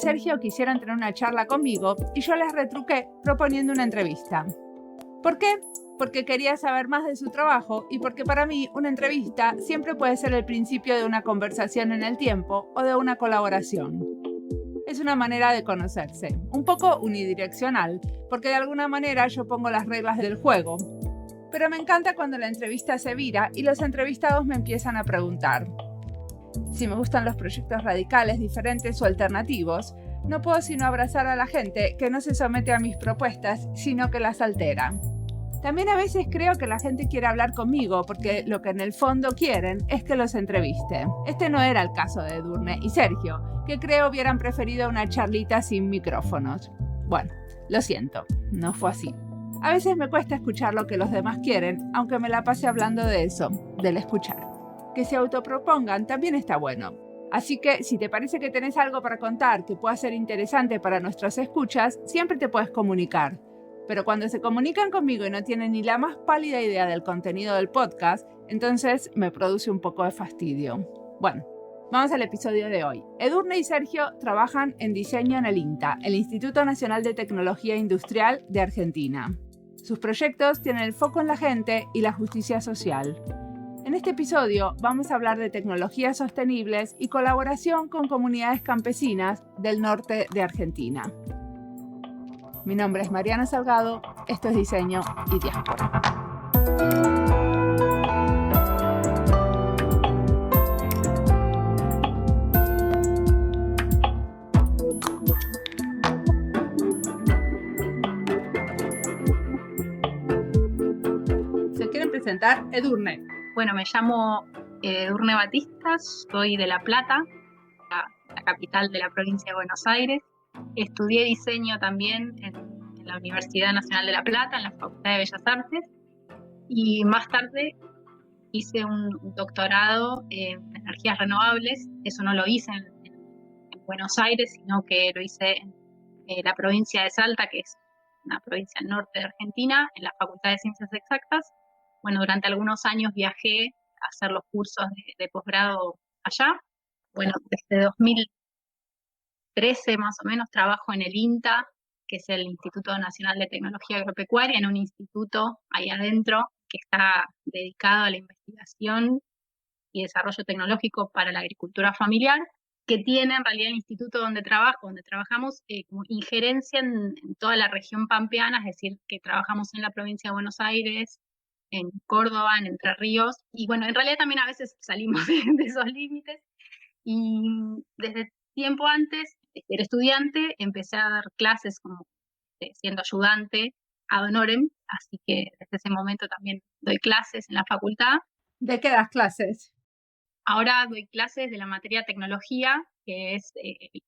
y Sergio quisieron tener una charla conmigo y yo les retruqué proponiendo una entrevista. ¿Por qué? Porque quería saber más de su trabajo y porque para mí una entrevista siempre puede ser el principio de una conversación en el tiempo o de una colaboración. Es una manera de conocerse, un poco unidireccional, porque de alguna manera yo pongo las reglas del juego. Pero me encanta cuando la entrevista se vira y los entrevistados me empiezan a preguntar. Si me gustan los proyectos radicales, diferentes o alternativos, no puedo sino abrazar a la gente que no se somete a mis propuestas, sino que las altera. También a veces creo que la gente quiere hablar conmigo porque lo que en el fondo quieren es que los entreviste. Este no era el caso de Edurne y Sergio, que creo hubieran preferido una charlita sin micrófonos. Bueno, lo siento, no fue así. A veces me cuesta escuchar lo que los demás quieren, aunque me la pase hablando de eso, del escuchar. Que se autopropongan también está bueno. Así que si te parece que tenés algo para contar que pueda ser interesante para nuestros escuchas, siempre te puedes comunicar. Pero cuando se comunican conmigo y no tienen ni la más pálida idea del contenido del podcast, entonces me produce un poco de fastidio. Bueno, vamos al episodio de hoy. Edurne y Sergio trabajan en diseño en el INTA, el Instituto Nacional de Tecnología Industrial de Argentina. Sus proyectos tienen el foco en la gente y la justicia social. En este episodio vamos a hablar de tecnologías sostenibles y colaboración con comunidades campesinas del norte de Argentina. Mi nombre es Mariana Salgado, esto es Diseño y Diáspora. ¿Se quieren presentar? Edurne. Bueno, me llamo Edurne Batista, soy de La Plata, la capital de la provincia de Buenos Aires. Estudié diseño también en la Universidad Nacional de La Plata, en la Facultad de Bellas Artes, y más tarde hice un doctorado en energías renovables. Eso no lo hice en Buenos Aires, sino que lo hice en la provincia de Salta, que es una provincia al norte de Argentina, en la Facultad de Ciencias Exactas. Bueno, durante algunos años viajé a hacer los cursos de posgrado allá. Bueno, desde 2013 más o menos trabajo en el INTA, que es el Instituto Nacional de Tecnología Agropecuaria, en un instituto ahí adentro que está dedicado a la investigación y desarrollo tecnológico para la agricultura familiar, que tiene en realidad el instituto donde trabajamos como injerencia en toda la región pampeana, es decir, que trabajamos en la provincia de Buenos Aires, en Córdoba, en Entre Ríos, y bueno, en realidad también a veces salimos de esos límites, y desde tiempo antes de ser estudiante empecé a dar clases como siendo ayudante ad honorem, así que desde ese momento también doy clases en la facultad. ¿De qué das clases? Ahora doy clases de la materia tecnología, que es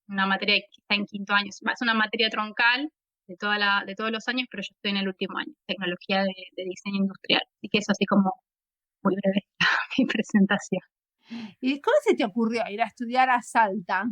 una materia que está en quinto año. Es una materia troncal de todos los años, pero yo estoy en el último año, tecnología de diseño industrial. Así que eso así como muy breve mi presentación. ¿Y cómo se te ocurrió ir a estudiar a Salta?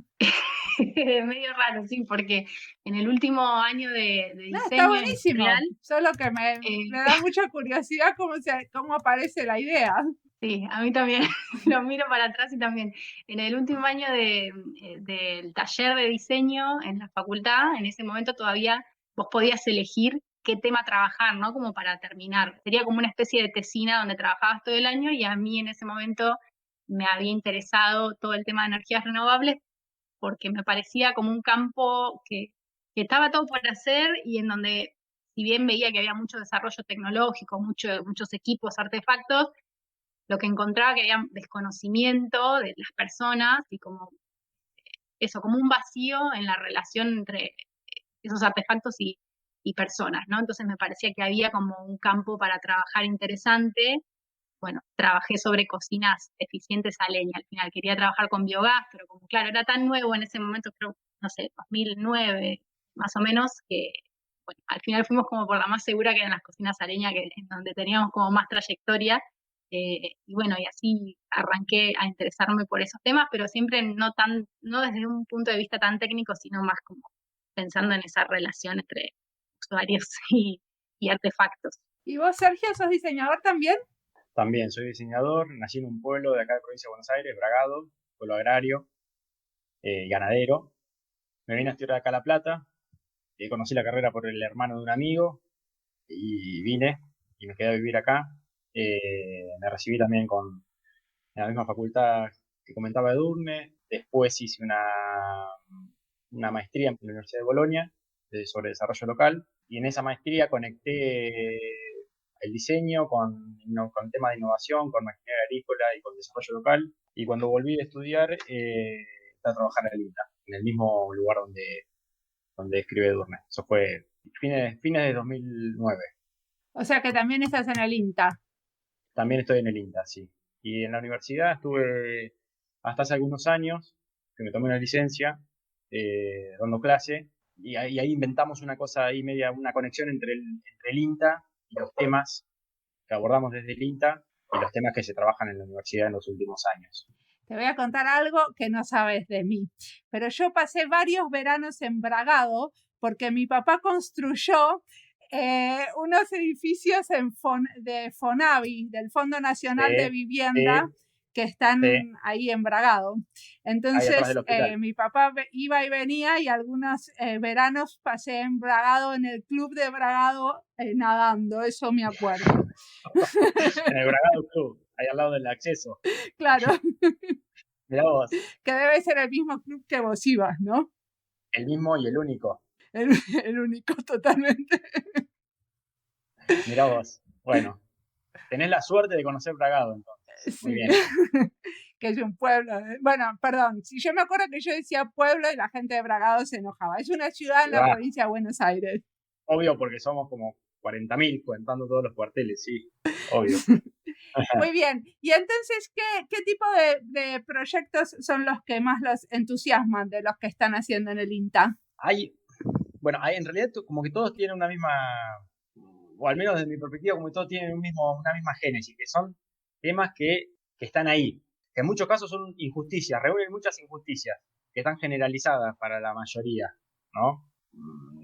Medio raro, sí, porque en el último año de diseño está buenísimo. industrial... Solo que me da mucha curiosidad cómo aparece la idea. Sí, a mí también lo miro para atrás y también. En el último año del taller de diseño en la facultad, en ese momento todavía vos podías elegir qué tema trabajar, ¿no? Como para terminar. Sería como una especie de tesina donde trabajabas todo el año y a mí en ese momento me había interesado todo el tema de energías renovables porque me parecía como un campo que estaba todo por hacer y en donde, si bien veía que había mucho desarrollo tecnológico, muchos equipos, artefactos, lo que encontraba que había desconocimiento de las personas y como eso, como un vacío en la relación entre esos artefactos y personas, ¿no? Entonces me parecía que había como un campo para trabajar interesante. Bueno, trabajé sobre cocinas eficientes a leña, al final quería trabajar con biogás, pero como claro, era tan nuevo en ese momento, creo, no sé, 2009 más o menos, que bueno, al final fuimos como por la más segura que eran las cocinas a leña, en donde teníamos como más trayectoria. Y bueno, y así arranqué a interesarme por esos temas, pero siempre no desde un punto de vista tan técnico, sino más como pensando en esa relación entre usuarios y artefactos. ¿Y vos, Sergio, sos diseñador también? También soy diseñador, nací en un pueblo de acá de provincia de Buenos Aires, Bragado, pueblo agrario, ganadero. me vine a estudiar acá a La Plata, conocí la carrera por el hermano de un amigo y vine y me quedé a vivir acá. Me recibí también en la misma facultad que comentaba Edurne. Después hice una maestría en la Universidad de Bolonia sobre desarrollo local y en esa maestría conecté el diseño con el tema de innovación, con maquinaria agrícola y con desarrollo local. Y cuando volví a estudiar, entré a trabajar en el INTA, en el mismo lugar donde escribe Edurne. Eso fue fines de 2009. O sea que también estás en el INTA. También estoy en el INTA, sí. Y en la universidad estuve hasta hace algunos años, que me tomé una licencia, dando clase, y ahí inventamos una cosa ahí media, una conexión entre el INTA y los temas que abordamos desde el INTA y los temas que se trabajan en la universidad en los últimos años. Te voy a contar algo que no sabes de mí, pero yo pasé varios veranos en Bragado porque mi papá construyó unos edificios de Fonavi, del Fondo Nacional de Vivienda, que están ahí en Bragado. Entonces, mi papá iba y venía y algunos veranos pasé en Bragado, en el club de Bragado, nadando, eso me acuerdo. En el Bragado Club, ahí al lado del acceso. Claro. Mirá vos. Que debe ser el mismo club que vos ibas, ¿no? El mismo y el único. El único, totalmente. Mirá vos. Bueno, tenés la suerte de conocer Bragado, entonces. Sí. Muy bien. Que es un pueblo. Bueno, perdón, si yo me acuerdo que yo decía pueblo y la gente de Bragado se enojaba. Es una ciudad en la provincia de Buenos Aires. Obvio, porque somos como 40.000 contando todos los cuarteles, sí, obvio. Muy bien. Y entonces, ¿qué tipo de proyectos son los que más los entusiasman de los que están haciendo en el INTA? En realidad como que todos tienen una misma, o al menos desde mi perspectiva, como que todos tienen una misma génesis, que son temas que están ahí, que en muchos casos son injusticias, reúnen muchas injusticias, que están generalizadas para la mayoría, ¿no?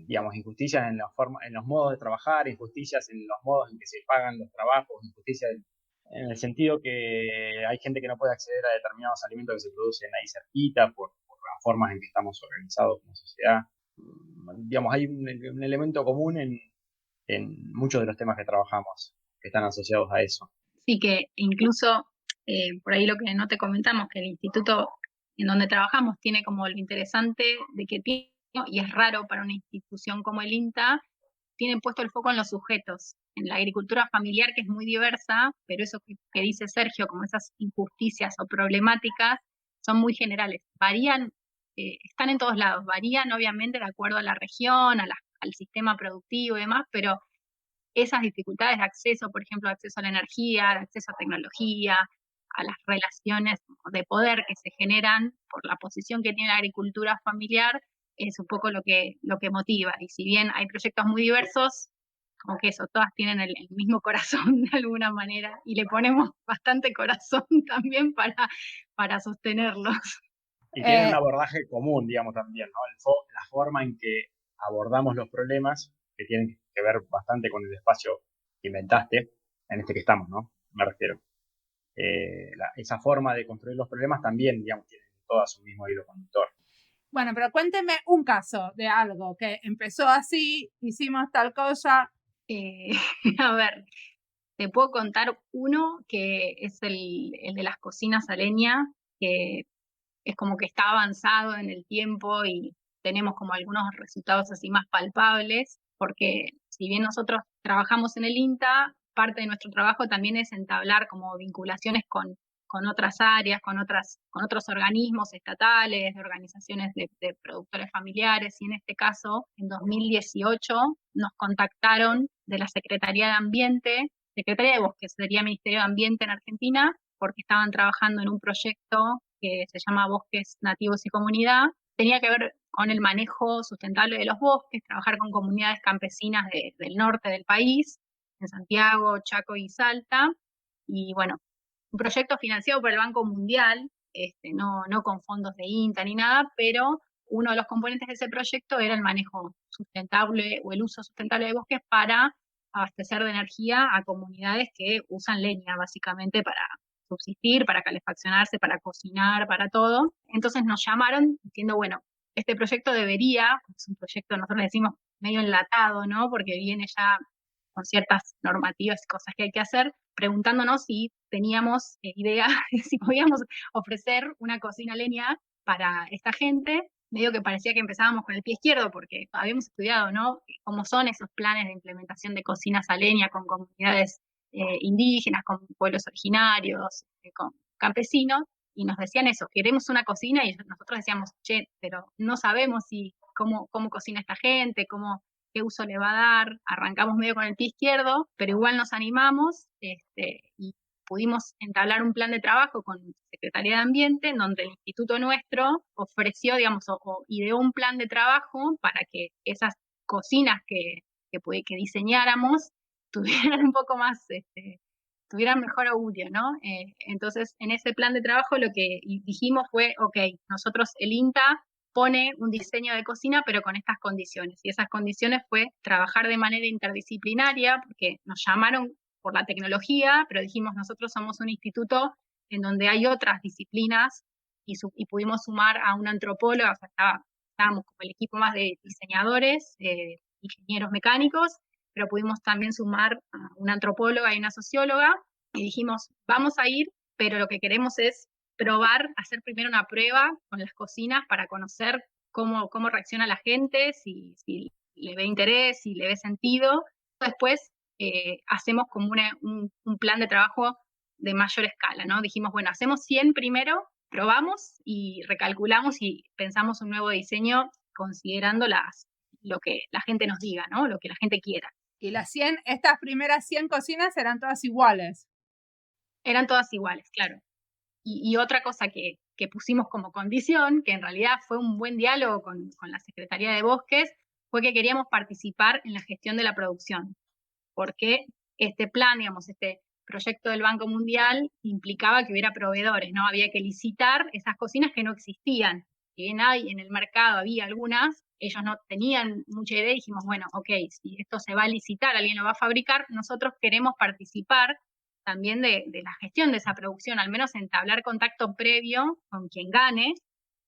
Digamos, injusticias en los modos de trabajar, injusticias en los modos en que se pagan los trabajos, injusticias en el sentido que hay gente que no puede acceder a determinados alimentos que se producen ahí cerquita por las formas en que estamos organizados como sociedad. Digamos, hay un elemento común en muchos de los temas que trabajamos que están asociados a eso. Sí, que incluso por ahí lo que no te comentamos, que el instituto en donde trabajamos tiene como lo interesante de que tiene, y es raro para una institución como el INTA, tiene puesto el foco en los sujetos, en la agricultura familiar, que es muy diversa, pero eso que dice Sergio, como esas injusticias o problemáticas, son muy generales. Varían, están en todos lados, varían obviamente de acuerdo a la región, al sistema productivo y demás, pero esas dificultades de acceso, por ejemplo, acceso a la energía, de acceso a tecnología, a las relaciones de poder que se generan por la posición que tiene la agricultura familiar, es un poco lo que motiva. Y si bien hay proyectos muy diversos, como que eso, todas tienen el mismo corazón de alguna manera, y le ponemos bastante corazón también para sostenerlos. Y tienen un abordaje común, digamos, también, ¿no? La forma en que abordamos los problemas, que tienen que ver bastante con el espacio que inventaste, en este que estamos, ¿no? Me refiero. Esa forma de construir los problemas también, digamos, tienen todas su mismo hilo conductor. Bueno, pero cuénteme un caso de algo que empezó así, hicimos tal cosa. A ver, te puedo contar uno que es el de las cocinas a leña, que es como que está avanzado en el tiempo y tenemos como algunos resultados así más palpables, porque si bien nosotros trabajamos en el INTA, parte de nuestro trabajo también es entablar como vinculaciones con otras áreas, con otros organismos estatales, de organizaciones de productores familiares, y en este caso, en 2018, nos contactaron de la Secretaría de Ambiente, Secretaría de Bosques, sería Ministerio de Ambiente en Argentina, porque estaban trabajando en un proyecto que se llama Bosques Nativos y Comunidad. Tenía que ver con el manejo sustentable de los bosques, trabajar con comunidades campesinas del norte del país, en Santiago, Chaco y Salta. Y bueno, un proyecto financiado por el Banco Mundial, no con fondos de INTA ni nada, pero uno de los componentes de ese proyecto era el manejo sustentable o el uso sustentable de bosques para abastecer de energía a comunidades que usan leña básicamente para subsistir, para calefaccionarse, para cocinar, para todo. Entonces nos llamaron diciendo, bueno, este proyecto debería, es un proyecto, nosotros le decimos medio enlatado, ¿no? Porque viene ya con ciertas normativas y cosas que hay que hacer, preguntándonos si teníamos idea, si podíamos ofrecer una cocina a leña para esta gente. Medio que parecía que empezábamos con el pie izquierdo, porque habíamos estudiado, ¿no? Cómo son esos planes de implementación de cocinas a leña con comunidades indígenas, con pueblos originarios, con campesinos, y nos decían eso, queremos una cocina, y nosotros decíamos, che, pero no sabemos cómo cocina esta gente, qué uso le va a dar. Arrancamos medio con el pie izquierdo, pero igual nos animamos y pudimos entablar un plan de trabajo con Secretaría de Ambiente, en donde el instituto nuestro ofreció, digamos, o ideó un plan de trabajo para que esas cocinas que diseñáramos tuvieran un poco más, tuvieran mejor augurio, ¿no? Entonces, en ese plan de trabajo lo que dijimos fue, ok, nosotros, el INTA pone un diseño de cocina, pero con estas condiciones. Y esas condiciones fue trabajar de manera interdisciplinaria, porque nos llamaron por la tecnología, pero dijimos, nosotros somos un instituto en donde hay otras disciplinas y pudimos sumar a una antropóloga, o sea, estábamos como el equipo más de diseñadores, ingenieros mecánicos, pero pudimos también sumar a una antropóloga y una socióloga, y dijimos, vamos a ir, pero lo que queremos es probar, hacer primero una prueba con las cocinas para conocer cómo reacciona la gente, si le ve interés, si le ve sentido. Después hacemos como un plan de trabajo de mayor escala, ¿no? Dijimos, bueno, hacemos 100 primero, probamos y recalculamos y pensamos un nuevo diseño considerando lo que la gente nos diga, ¿no? Lo que la gente quiera. Y estas primeras 100 cocinas eran todas iguales. Eran todas iguales, claro. Y otra cosa que pusimos como condición, que en realidad fue un buen diálogo con la Secretaría de Bosques, fue que queríamos participar en la gestión de la producción, porque este plan, digamos, este proyecto del Banco Mundial implicaba que hubiera proveedores, ¿no? Había que licitar esas cocinas que no existían. Si bien en el mercado había algunas, ellos no tenían mucha idea y dijimos, bueno, ok, si esto se va a licitar, alguien lo va a fabricar, nosotros queremos participar también de la gestión de esa producción, al menos entablar contacto previo con quien gane,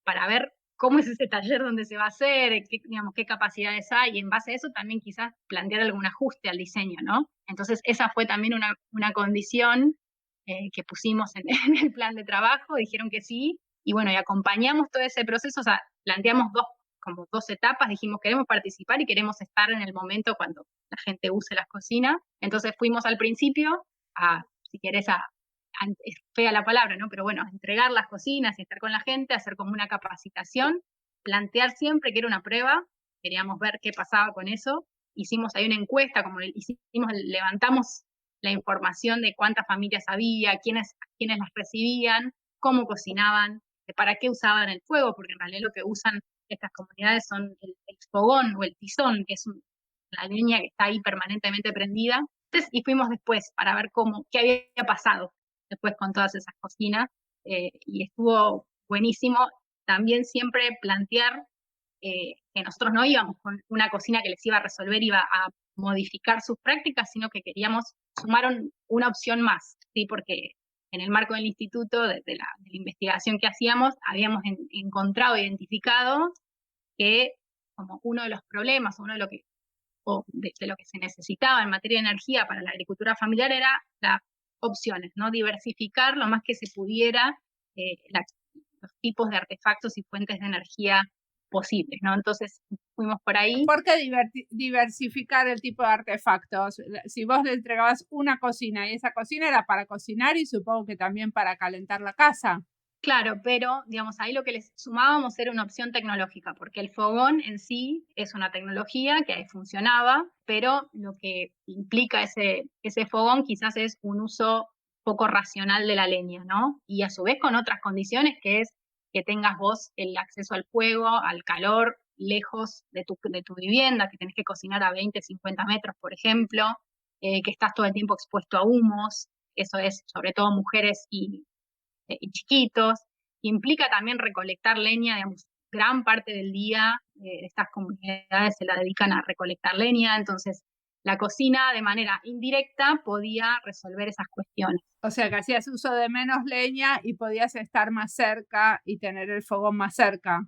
para ver cómo es ese taller donde se va a hacer, qué capacidades hay, y en base a eso también quizás plantear algún ajuste al diseño, ¿no? Entonces esa fue también una condición que pusimos en el plan de trabajo, dijeron que sí, y bueno, y acompañamos todo ese proceso, o sea, planteamos dos etapas, dijimos queremos participar y queremos estar en el momento cuando la gente use las cocinas. Entonces fuimos al principio si querés, es fea la palabra, ¿no? Pero bueno, entregar las cocinas y estar con la gente, hacer como una capacitación, plantear siempre que era una prueba, queríamos ver qué pasaba con eso. Hicimos ahí una encuesta, levantamos la información de cuántas familias había, quiénes las recibían, cómo cocinaban, para qué usaban el fuego, porque en realidad lo que usan estas comunidades son el fogón o el tizón, que es la leña que está ahí permanentemente prendida. Y fuimos después para ver qué había pasado después con todas esas cocinas, y estuvo buenísimo también siempre plantear que nosotros no íbamos con una cocina que les iba a resolver, iba a modificar sus prácticas, sino que queríamos sumar una opción más, ¿sí? Porque en el marco del instituto, de la investigación que hacíamos, habíamos encontrado, identificado que como uno de los problemas, uno de lo que de lo que se necesitaba en materia de energía para la agricultura familiar era las opciones, ¿no? Diversificar lo más que se pudiera los tipos de artefactos y fuentes de energía posibles, ¿no? Entonces fuimos por ahí. ¿Por qué diversificar el tipo de artefactos? Si vos le entregabas una cocina y esa cocina era para cocinar y supongo que también para calentar la casa. Claro, pero digamos, ahí lo que les sumábamos era una opción tecnológica, porque el fogón en sí es una tecnología que ahí funcionaba, pero lo que implica ese fogón quizás es un uso poco racional de la leña, ¿no? Y a su vez con otras condiciones, que es que tengas vos el acceso al fuego, al calor, lejos de tu vivienda, que tenés que cocinar a 20, 50 metros, por ejemplo, que estás todo el tiempo expuesto a humos, eso es sobre todo mujeres y chiquitos, implica también recolectar leña, digamos, gran parte del día estas comunidades se la dedican a recolectar leña, entonces la cocina de manera indirecta podía resolver esas cuestiones. O sea que hacías uso de menos leña y podías estar más cerca y tener el fogón más cerca.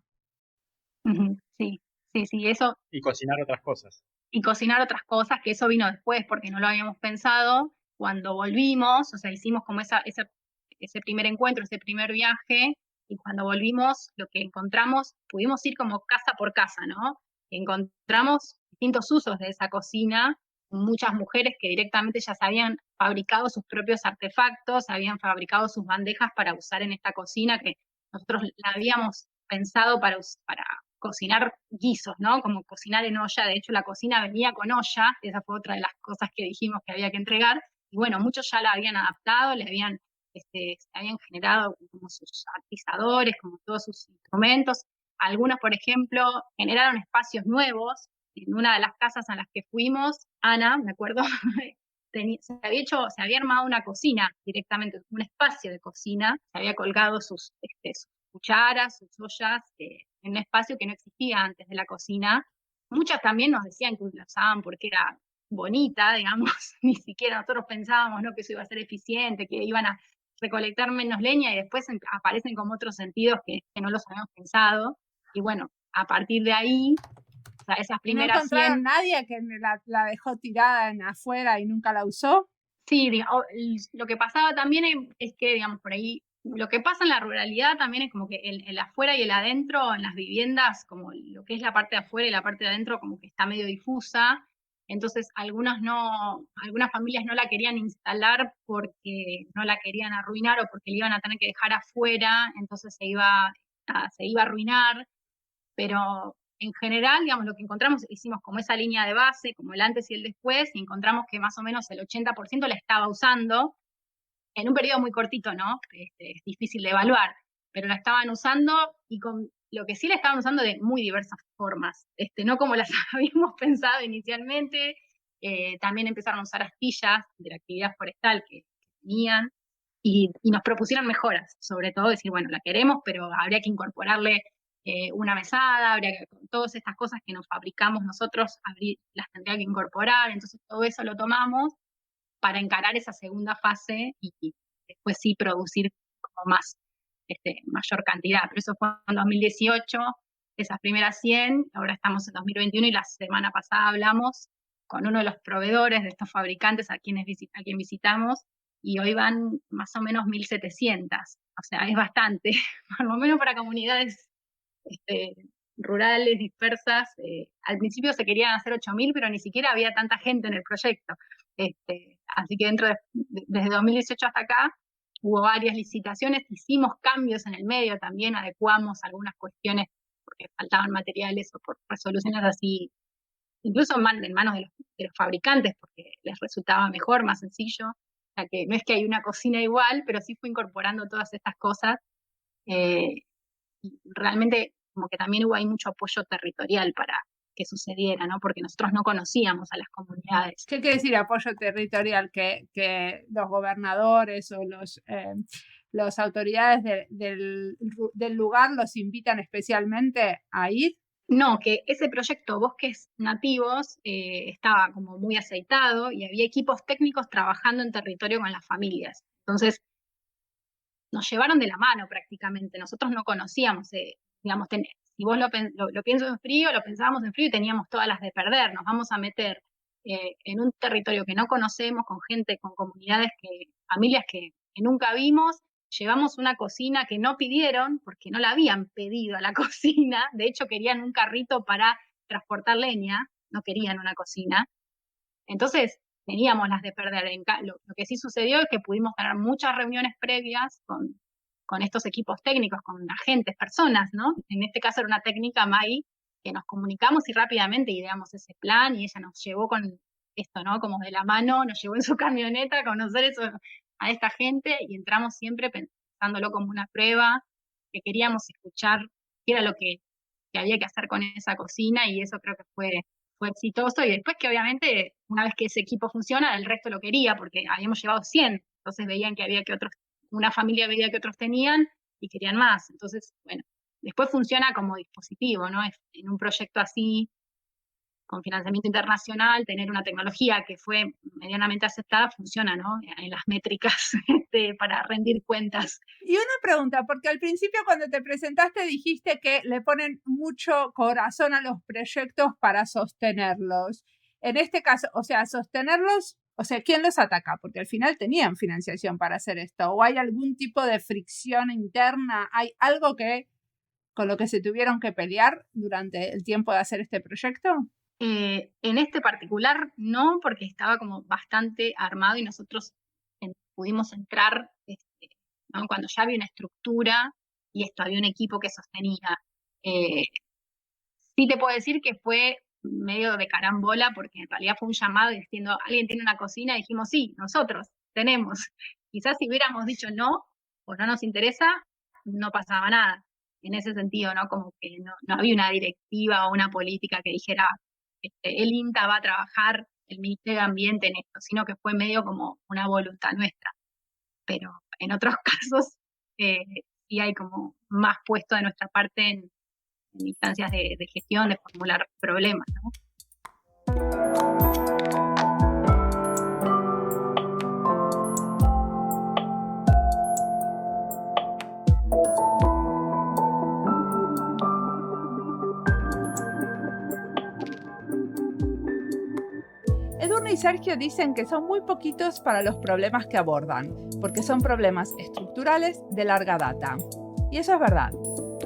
Ujú, sí, sí, sí, eso. Y cocinar otras cosas. Y cocinar otras cosas, que eso vino después porque no lo habíamos pensado. Cuando volvimos, o sea, hicimos como ese primer encuentro, ese primer viaje, y cuando volvimos, lo que encontramos, pudimos ir como casa por casa, ¿no? Encontramos distintos usos de esa cocina, muchas mujeres que directamente ya se habían fabricado sus propios artefactos, habían fabricado sus bandejas para usar en esta cocina, que nosotros la habíamos pensado para cocinar guisos, ¿no? Como cocinar en olla. De hecho, la cocina venía con olla, esa fue otra de las cosas que dijimos que había que entregar. Y bueno, muchos ya la habían adaptado, se habían generado como sus atizadores, como todos sus instrumentos. Algunos, por ejemplo, generaron espacios nuevos. En una de las casas a las que fuimos, Ana, me acuerdo, se había armado una cocina directamente, un espacio de cocina, se había colgado sus cucharas, sus ollas, en un espacio que no existía antes de la cocina. Muchas también nos decían que la usaban porque era bonita, digamos, ni siquiera nosotros pensábamos, ¿no?, que eso iba a ser eficiente, que iban a recolectar menos leña, y después aparecen como otros sentidos que no los habíamos pensado. Y bueno, a partir de ahí, o sea, esas ¿Y no primeras encontraron 100. nadie que la dejó tirada en afuera y nunca la usó? Sí, lo que pasaba también es que, digamos, por ahí, lo que pasa en la ruralidad también es como que el afuera y el adentro, en las viviendas, como lo que es la parte de afuera y la parte de adentro, como que está medio difusa. Entonces, algunas familias no la querían instalar porque no la querían arruinar o porque la iban a tener que dejar afuera, entonces se iba a arruinar. Pero en general, digamos, lo que encontramos, hicimos como esa línea de base, como el antes y el después, y encontramos que más o menos el 80% la estaba usando en un periodo muy cortito, ¿no? Es difícil de evaluar, pero la estaban usando, y con lo que sí la estaban usando de muy diversas formas, no como las habíamos pensado inicialmente. También empezaron a usar astillas de la actividad forestal que tenían, y nos propusieron mejoras, sobre todo decir, bueno, la queremos, pero habría que incorporarle una mesada, todas estas cosas que nos fabricamos nosotros, las tendría que incorporar. Entonces todo eso lo tomamos para encarar esa segunda fase y después sí producir como mayor cantidad. Pero eso fue en 2018, esas primeras 100. Ahora estamos en 2021 y la semana pasada hablamos con uno de los proveedores de estos fabricantes a quien visitamos, y hoy van más o menos 1.700. O sea, es bastante, por lo menos para comunidades este, rurales, dispersas. Al principio se querían hacer 8.000, pero ni siquiera había tanta gente en el proyecto. Así que desde 2018 hasta acá hubo varias licitaciones, hicimos cambios en el medio también, adecuamos algunas cuestiones porque faltaban materiales o por resoluciones así, incluso en manos de los fabricantes, porque les resultaba mejor, más sencillo. O sea, que no es que hay una cocina igual, pero sí fue incorporando todas estas cosas. eh, y realmente como que también hubo ahí mucho apoyo territorial para que sucediera, ¿no? Porque nosotros no conocíamos a las comunidades. ¿Qué quiere decir apoyo territorial? Que los gobernadores o las autoridades del lugar los invitan especialmente a ir. No, que ese proyecto Bosques Nativos estaba como muy aceitado y había equipos técnicos trabajando en territorio con las familias. Entonces, nos llevaron de la mano prácticamente. Nosotros no conocíamos, digamos, si vos lo pienso en frío, lo pensábamos en frío y teníamos todas las de perder. Nos vamos a meter en un territorio que no conocemos, con gente, con comunidades, familias que nunca vimos. Llevamos una cocina que no pidieron, porque no la habían pedido a la cocina. De hecho, querían un carrito para transportar leña, no querían una cocina. Entonces, teníamos las de perder. Lo que sí sucedió es que pudimos tener muchas reuniones previas con estos equipos técnicos, con agentes, personas, ¿no? En este caso era una técnica, Mai, que nos comunicamos y rápidamente ideamos ese plan, y ella nos llevó con esto, ¿no? Como de la mano, nos llevó en su camioneta a conocer eso, a esta gente, y entramos siempre pensándolo como una prueba, que queríamos escuchar qué era lo que había que hacer con esa cocina, y eso creo que fue exitoso. Y después que obviamente, una vez que ese equipo funciona, el resto lo quería, porque habíamos llevado 100, entonces veían que había que una familia veía que otros tenían y querían más. Entonces, bueno, después funciona como dispositivo, ¿no? En un proyecto así, con financiamiento internacional, tener una tecnología que fue medianamente aceptada, funciona, ¿no? En las métricas para rendir cuentas. Y una pregunta, porque al principio cuando te presentaste dijiste que le ponen mucho corazón a los proyectos para sostenerlos. En este caso, o sea, sostenerlos, o sea, ¿quién los ataca? Porque al final tenían financiación para hacer esto. ¿O hay algún tipo de fricción interna? ¿Hay algo con lo que se tuvieron que pelear durante el tiempo de hacer este proyecto? En este particular no, porque estaba como bastante armado y nosotros pudimos entrar ¿no? Cuando ya había una estructura y esto había un equipo que sostenía. Sí te puedo decir que fue medio de carambola, porque en realidad fue un llamado diciendo, ¿alguien tiene una cocina? Y dijimos, sí, nosotros tenemos. Quizás si hubiéramos dicho no, o no nos interesa, no pasaba nada. En ese sentido, ¿no? Como que no había una directiva o una política que dijera, el INTA va a trabajar, el Ministerio de Ambiente en esto, sino que fue medio como una voluntad nuestra. Pero en otros casos sí hay como más puesto de nuestra parte en instancias de gestión, de formular problemas, ¿no? Edurne y Sergio dicen que son muy poquitos para los problemas que abordan, porque son problemas estructurales de larga data. Y eso es verdad.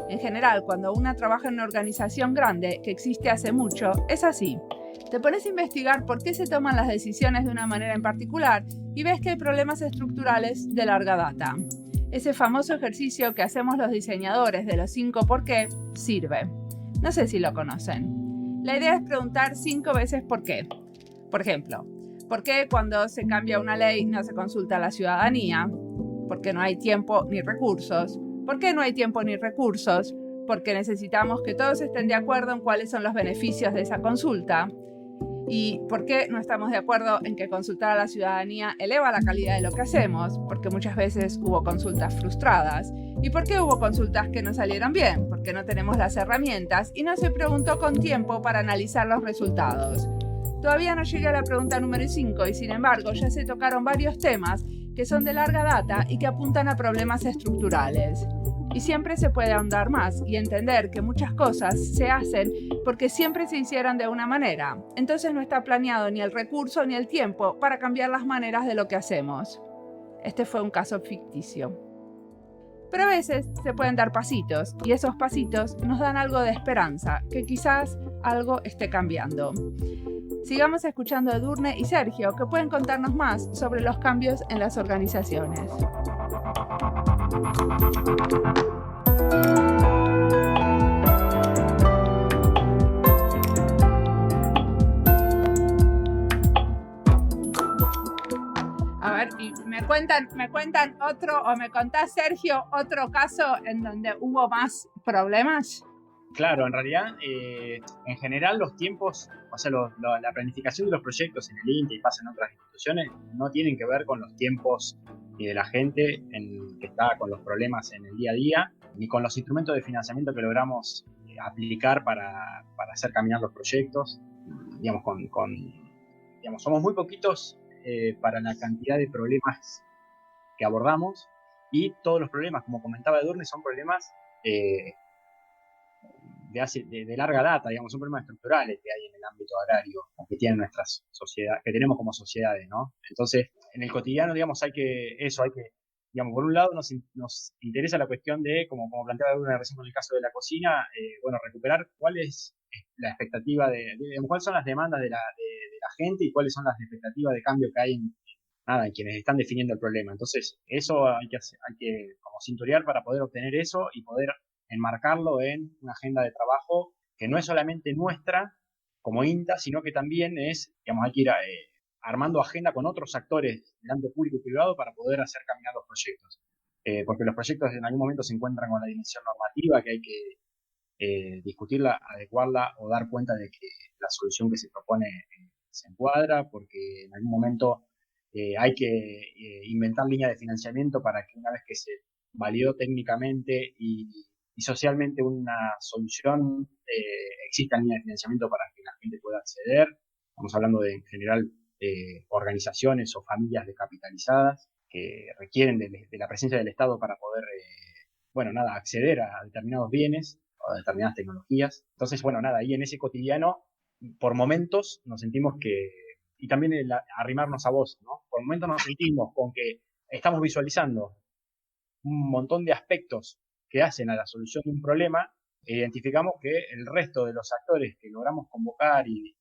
En general, cuando una trabaja en una organización grande que existe hace mucho, es así. Te pones a investigar por qué se toman las decisiones de una manera en particular y ves que hay problemas estructurales de larga data. Ese famoso ejercicio que hacemos los diseñadores de los 5 por qué sirve. No sé si lo conocen. La idea es preguntar 5 veces por qué. Por ejemplo, ¿por qué cuando se cambia una ley no se consulta a la ciudadanía? Porque no hay tiempo ni recursos. ¿Por qué no hay tiempo ni recursos? Porque necesitamos que todos estén de acuerdo en cuáles son los beneficios de esa consulta. ¿Y por qué no estamos de acuerdo en que consultar a la ciudadanía eleva la calidad de lo que hacemos? Porque muchas veces hubo consultas frustradas. ¿Y por qué hubo consultas que no salieron bien? Porque no tenemos las herramientas y no se preguntó con tiempo para analizar los resultados. Todavía no llegué a la pregunta número 5 y sin embargo ya se tocaron varios temas que son de larga data y que apuntan a problemas estructurales. Y siempre se puede ahondar más y entender que muchas cosas se hacen porque siempre se hicieron de una manera. Entonces no está planeado ni el recurso ni el tiempo para cambiar las maneras de lo que hacemos. Este fue un caso ficticio. Pero a veces se pueden dar pasitos y esos pasitos nos dan algo de esperanza, que quizás algo esté cambiando. Sigamos escuchando a Edurne y Sergio, que pueden contarnos más sobre los cambios en las organizaciones. A ver, y me cuentan otro, o me contás, Sergio, otro caso en donde hubo más problemas. Claro, en realidad, en general los tiempos, o sea, la planificación de los proyectos en el INTA y pasa en otras instituciones, no tienen que ver con los tiempos de la gente que está con los problemas en el día a día, ni con los instrumentos de financiamiento que logramos aplicar para hacer caminar los proyectos. Digamos, digamos, somos muy poquitos para la cantidad de problemas que abordamos, y todos los problemas, como comentaba Edurne, son problemas de larga data, digamos, son problemas estructurales que hay en el ámbito agrario, que tienen nuestras sociedades, que tenemos como sociedades, ¿no? Entonces, en el cotidiano, digamos, digamos, por un lado nos interesa la cuestión de, como planteaba Edurne recién con el caso de la cocina, bueno, recuperar cuál es la expectativa digamos, cuáles son las demandas de la gente y cuáles son las expectativas de cambio que hay en quienes están definiendo el problema. Entonces, eso hay que como cinturear para poder obtener eso y poder enmarcarlo en una agenda de trabajo que no es solamente nuestra como INTA, sino que también digamos, hay que ir armando agenda con otros actores del ámbito público y privado para poder hacer caminar los proyectos. Porque los proyectos en algún momento se encuentran con la dimensión normativa que hay que discutirla, adecuarla o dar cuenta de que la solución que se propone se encuadra, porque en algún momento hay que inventar líneas de financiamiento para que una vez que se validó técnicamente y y socialmente una solución, exista línea de financiamiento para que la gente pueda acceder. Estamos hablando de, en general, organizaciones o familias descapitalizadas que requieren de la presencia del Estado para poder, acceder a determinados bienes o a determinadas tecnologías. Entonces, ahí en ese cotidiano, por momentos nos sentimos que, y también el arrimarnos a vos, ¿no? Por momentos nos sentimos con que estamos visualizando un montón de aspectos que hacen a la solución de un problema, e identificamos que el resto de los actores que logramos convocar y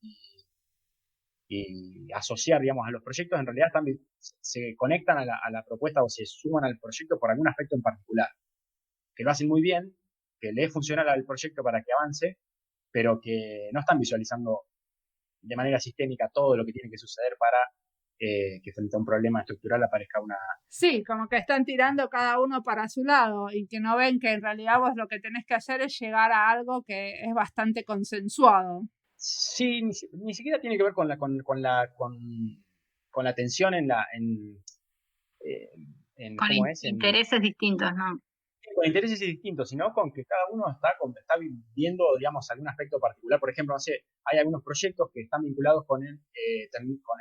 asociar, digamos, a los proyectos, en realidad también se conectan a la propuesta o se suman al proyecto por algún aspecto en particular, que lo hacen muy bien, que le es funcional al proyecto para que avance, pero que no están visualizando de manera sistémica todo lo que tiene que suceder para que frente a un problema estructural aparezca una... Sí, como que están tirando cada uno para su lado y que no ven que en realidad vos lo que tenés que hacer es llegar a algo que es bastante consensuado. Sí, ni siquiera tiene que ver con la tensión en con ¿cómo es? intereses distintos, ¿no? Con intereses distintos, sino con que cada uno está viendo, digamos, algún aspecto particular. Por ejemplo, no sé, hay algunos proyectos que están vinculados con el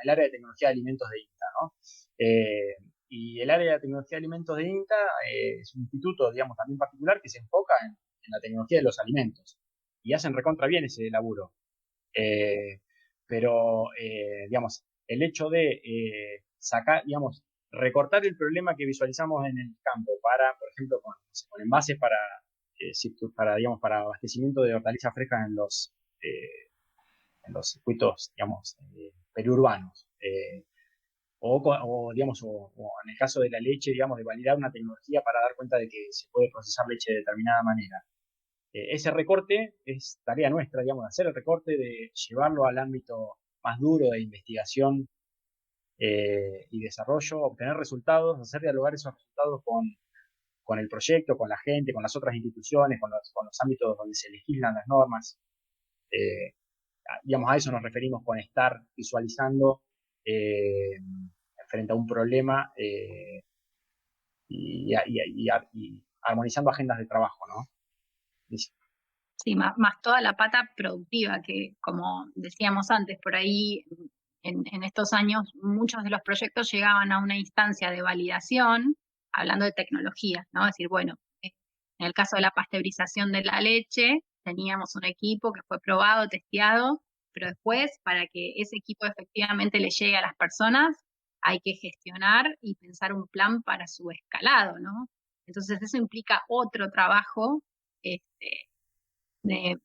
área de tecnología de alimentos de INTA, ¿no? Y el área de tecnología de alimentos de INTA es un instituto, digamos, también particular que se enfoca en la tecnología de los alimentos y hacen recontra bien ese laburo. Pero, digamos, el hecho de sacar, digamos, recortar el problema que visualizamos en el campo para, por ejemplo, con envases para abastecimiento de hortalizas frescas en los circuitos, digamos, periurbanos. O en el caso de la leche, digamos, de validar una tecnología para dar cuenta de que se puede procesar leche de determinada manera. Ese recorte es tarea nuestra, digamos, de hacer el recorte, de llevarlo al ámbito más duro de investigación y desarrollo, obtener resultados, hacer dialogar esos resultados con el proyecto, con la gente, con las otras instituciones, con los ámbitos donde se legislan las normas. Digamos, a eso nos referimos con estar visualizando frente a un problema y armonizando agendas de trabajo, ¿no? Sí, más toda la pata productiva que, como decíamos antes, por ahí en estos años muchos de los proyectos llegaban a una instancia de validación, hablando de tecnología, ¿no? Es decir, bueno, en el caso de la pasteurización de la leche, teníamos un equipo que fue probado, testeado, pero después, para que ese equipo efectivamente le llegue a las personas, hay que gestionar y pensar un plan para su escalado, ¿no? Entonces eso implica otro trabajo, de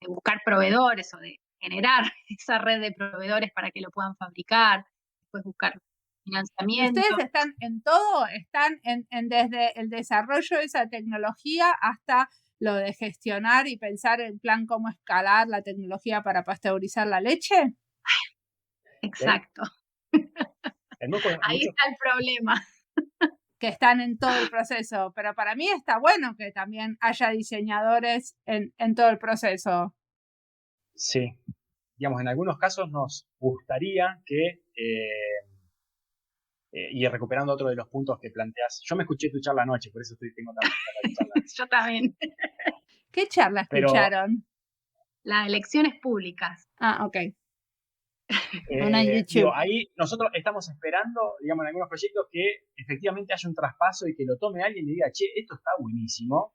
buscar proveedores o de generar esa red de proveedores para que lo puedan fabricar, después buscar financiamiento. ¿Y ustedes están en todo? ¿Están desde el desarrollo de esa tecnología hasta lo de gestionar y pensar en plan cómo escalar la tecnología para pasteurizar la leche? Exacto. Ahí está el problema. Que están en todo el proceso, pero para mí está bueno que también haya diseñadores en todo el proceso. Sí, digamos, en algunos casos nos gustaría que, y recuperando otro de los puntos que planteas, yo me escuché tu charla anoche, por eso tengo tantas charlas. Yo también. ¿Qué charla escucharon? La de elecciones públicas. Ah, ok. Digo, ahí nosotros estamos esperando, digamos, en algunos proyectos que efectivamente haya un traspaso y que lo tome alguien y diga, che, esto está buenísimo.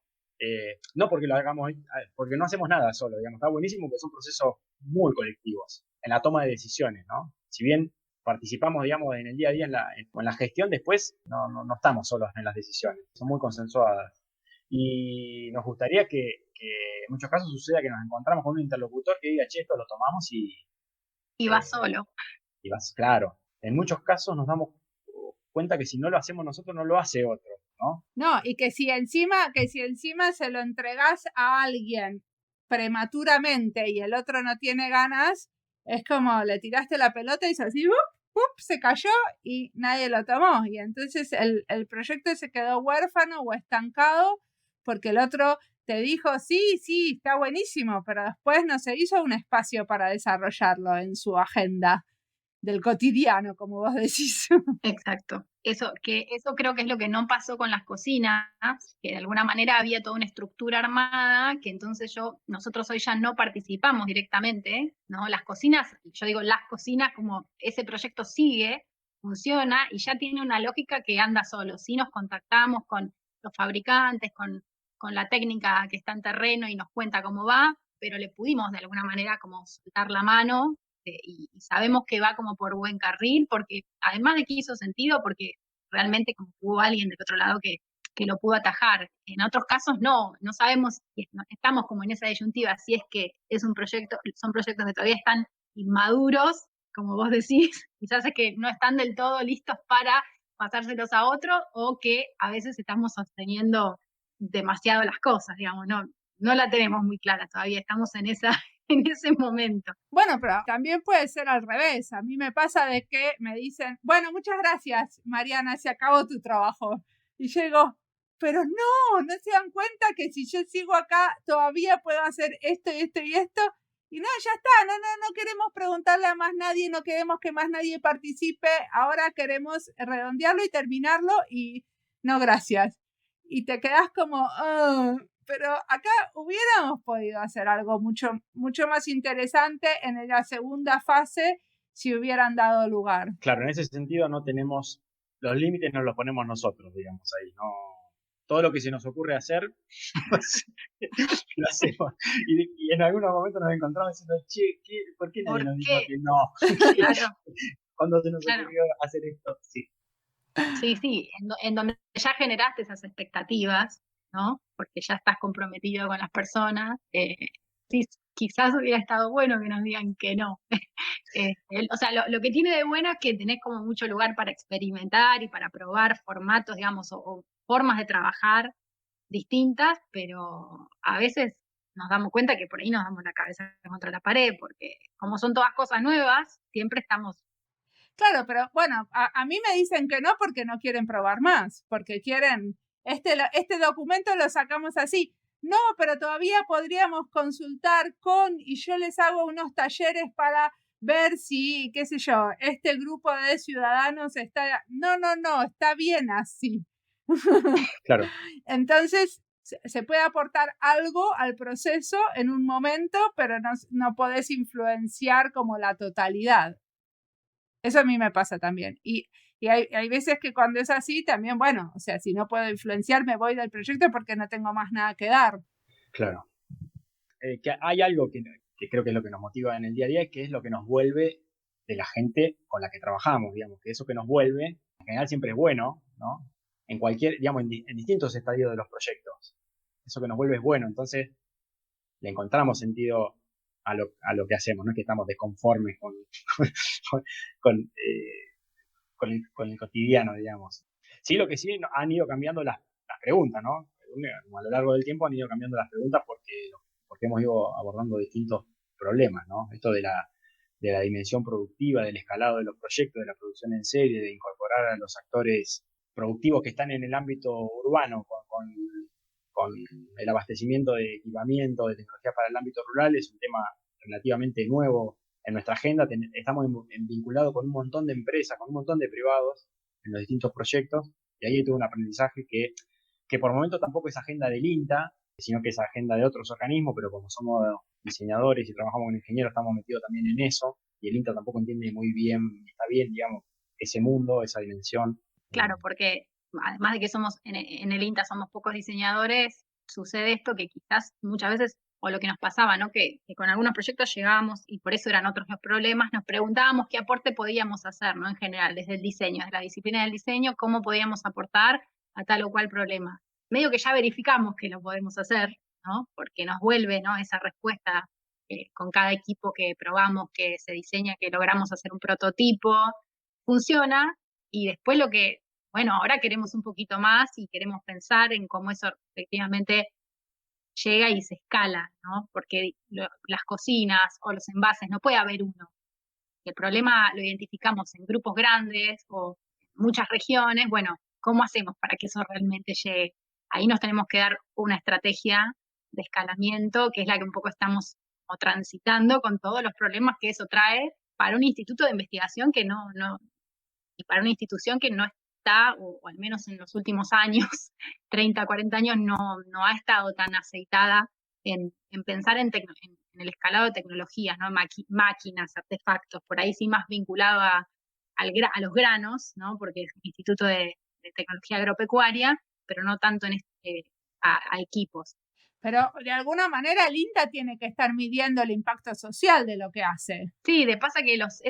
No porque lo hagamos, porque no hacemos nada solo, digamos, está buenísimo porque son procesos muy colectivos en la toma de decisiones, ¿no? Si bien participamos, digamos, en el día a día en la gestión, después no estamos solos en las decisiones, son muy consensuadas. Y nos gustaría que en muchos casos suceda que nos encontramos con un interlocutor que diga, che, esto lo tomamos y va solo. Y vas, claro. En muchos casos nos damos cuenta que si no lo hacemos nosotros, no lo hace otro, ¿no? No, y que si encima se lo entregás a alguien prematuramente y el otro no tiene ganas, es como le tiraste la pelota y así, se cayó y nadie lo tomó. Y entonces el proyecto se quedó huérfano o estancado porque el otro te dijo, sí, está buenísimo, pero después no se hizo un espacio para desarrollarlo en su agenda. del cotidiano, como vos decís. Exacto. Eso creo que es lo que no pasó con las cocinas, que de alguna manera había toda una estructura armada, que entonces nosotros hoy ya no participamos directamente, ¿no? Las cocinas, yo digo las cocinas como ese proyecto sigue, funciona y ya tiene una lógica que anda solo. Sí nos contactamos con los fabricantes, con la técnica que está en terreno y nos cuenta cómo va, pero le pudimos de alguna manera como soltar la mano y sabemos que va como por buen carril, porque además de que hizo sentido, porque realmente como que hubo alguien del otro lado que lo pudo atajar. En otros casos no sabemos, estamos como en esa disyuntiva, si es que son proyectos que todavía están inmaduros, como vos decís, quizás es que no están del todo listos para pasárselos a otro, o que a veces estamos sosteniendo demasiado las cosas, digamos, no la tenemos muy clara todavía, estamos en ese momento. Bueno, pero también puede ser al revés. A mí me pasa de que me dicen, bueno, muchas gracias, Mariana, se acabó tu trabajo. Y yo digo, pero no se dan cuenta que si yo sigo acá todavía puedo hacer esto y esto y esto. Y no, ya está, no queremos preguntarle a más nadie, no queremos que más nadie participe. Ahora queremos redondearlo y terminarlo y no, gracias. Y te quedas como, pero acá hubiéramos podido hacer algo mucho más interesante en la segunda fase si hubieran dado lugar. Claro, en ese sentido no tenemos, los límites nos los ponemos nosotros, digamos, ahí, no. Todo lo que se nos ocurre hacer, lo hacemos. Y en algunos momentos nos encontramos diciendo, ¿por qué nadie nos dijo que no? Claro. Cuando se nos ocurrió hacer esto, sí. Sí, en donde ya generaste esas expectativas, ¿no? Porque ya estás comprometido con las personas. Sí, quizás hubiera estado bueno que nos digan que no. O sea, lo que tiene de bueno es que tenés como mucho lugar para experimentar y para probar formatos, digamos, o formas de trabajar distintas, pero a veces nos damos cuenta que por ahí nos damos la cabeza contra la pared, porque como son todas cosas nuevas, siempre estamos. Claro, pero bueno, a mí me dicen que no porque no quieren probar más, porque quieren, este documento lo sacamos así. No, pero todavía podríamos consultar y yo les hago unos talleres para ver si, qué sé yo, este grupo de ciudadanos está. No, está bien así. Claro. Entonces, se puede aportar algo al proceso en un momento, pero no podés influenciar como la totalidad. Eso a mí me pasa también. Y hay veces que cuando es así, también, bueno, o sea, si no puedo influenciar, me voy del proyecto porque no tengo más nada que dar. Claro. Que hay algo que creo que es lo que nos motiva en el día a día, que es lo que nos vuelve de la gente con la que trabajamos, digamos, que eso que nos vuelve, en general siempre es bueno, ¿no? En cualquier, digamos, en distintos estadios de los proyectos. Eso que nos vuelve es bueno, entonces le encontramos sentido a lo que hacemos, no es que estamos desconformes con el cotidiano, digamos. Sí, lo que sí han ido cambiando las preguntas, ¿no? A lo largo del tiempo han ido cambiando las preguntas porque hemos ido abordando distintos problemas, ¿no? Esto de la dimensión productiva, del escalado de los proyectos, de la producción en serie, de incorporar a los actores productivos que están en el ámbito urbano con el abastecimiento de equipamiento, de tecnología para el ámbito rural, es un tema relativamente nuevo en nuestra agenda. Estamos vinculados con un montón de empresas, con un montón de privados en los distintos proyectos, y ahí tuve un aprendizaje que por momento tampoco es agenda del INTA, sino que es agenda de otros organismos, pero como somos diseñadores y trabajamos con ingenieros, estamos metidos también en eso, y el INTA tampoco entiende muy bien, está bien, digamos, ese mundo, esa dimensión. Claro, porque además de que somos en el INTA somos pocos diseñadores, sucede esto que quizás muchas veces, o lo que nos pasaba, ¿no? Que con algunos proyectos llegábamos, y por eso eran otros los problemas, nos preguntábamos qué aporte podíamos hacer, ¿no? En general, desde el diseño, desde la disciplina del diseño, cómo podíamos aportar a tal o cual problema. Medio que ya verificamos que lo podemos hacer, ¿no? Porque nos vuelve, ¿no? Esa respuesta con cada equipo que probamos, que se diseña, que logramos hacer un prototipo, funciona, y después bueno, ahora queremos un poquito más y queremos pensar en cómo eso efectivamente llega y se escala, ¿no? Porque las cocinas o los envases, no puede haber uno. El problema lo identificamos en grupos grandes o muchas regiones. Bueno, ¿cómo hacemos para que eso realmente llegue? Ahí nos tenemos que dar una estrategia de escalamiento, que es la que un poco estamos transitando con todos los problemas que eso trae para un instituto de investigación que y para una institución que no está, o al menos en los últimos años, 30, 40 años, no ha estado tan aceitada en pensar en el escalado de tecnologías, ¿no? Máquinas, artefactos, por ahí sí más vinculado a los granos, ¿no? Porque es un instituto de tecnología agropecuaria, pero no tanto a equipos. Pero de alguna manera el INTA tiene que estar midiendo el impacto social de lo que hace. Sí, de pasa que los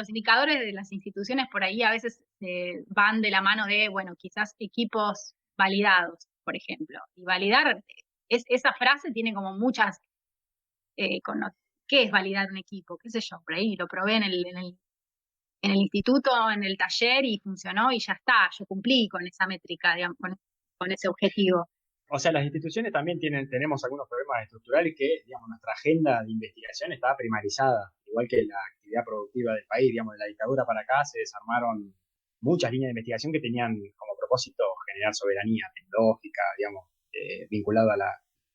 indicadores de las instituciones por ahí a veces van de la mano de, bueno, quizás equipos validados, por ejemplo. Y validar, esa frase tiene como muchas, ¿qué es validar un equipo? ¿Qué sé yo? Por ahí lo probé en el instituto, en el taller y funcionó y ya está, yo cumplí con esa métrica, digamos, con ese objetivo. O sea, las instituciones también tenemos algunos problemas estructurales que, digamos, nuestra agenda de investigación está primarizada, igual que la actividad productiva del país, digamos, de la dictadura para acá se desarmaron muchas líneas de investigación que tenían como propósito generar soberanía tecnológica, digamos, vinculado a